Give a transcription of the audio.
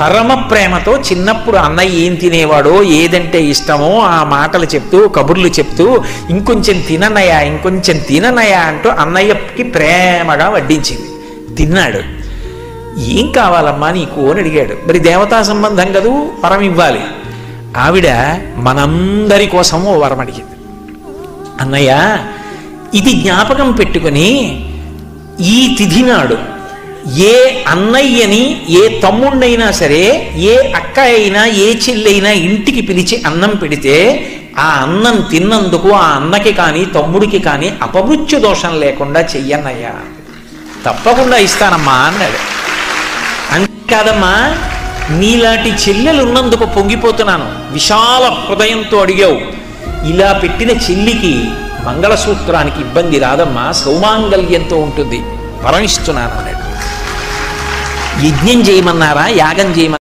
పరమ ప్రేమతో చిన్నప్పుడు అన్నయ్య ఏం తినేవాడో, ఏదంటే ఇష్టమో ఆ మాటలు చెప్తూ, కబుర్లు చెప్తూ, ఇంకొంచెం తిననయ్యా, ఇంకొంచెం తిననయ్యా అంటూ అన్నయ్యకి ప్రేమగా వడ్డించింది. తిన్నాడు. ఏం కావాలమ్మా నీకు అని అడిగాడు. మరి దేవతా సంబంధం కదూ, వరం ఇవ్వాలి. ఆవిడ మనందరి కోసం ఓ వరం అడిగింది. అన్నయ్య, ఇది జ్ఞాపకం పెట్టుకుని ఈ తిథి నాడు ఏ అన్నయ్యని, ఏ తమ్ముణ్ణైనా సరే, ఏ అక్క అయినా, ఏ చెల్లైనా ఇంటికి పిలిచి అన్నం పెడితే ఆ అన్నం తిన్నందుకు ఆ అన్నకి కానీ తమ్ముడికి కానీ అపమృత్యు దోషం లేకుండా చెయ్యన్నయ్యా. తప్పకుండా ఇస్తానమ్మా అన్నాడు. అంతేకాదమ్మా, నీలాంటి చెల్లెలు ఉన్నందుకు పొంగిపోతున్నాను. విశాల హృదయంతో అడిగావు. ఇలా పెట్టిన చెల్లికి మంగళసూత్రానికి ఇబ్బంది రాదమ్మా, సౌమాంగల్యంతో ఉంటుంది, వరం ఇస్తున్నాను అన్నాడు. యజ్ఞం చేయమన్నారా, యాగం చేయమన్నారా?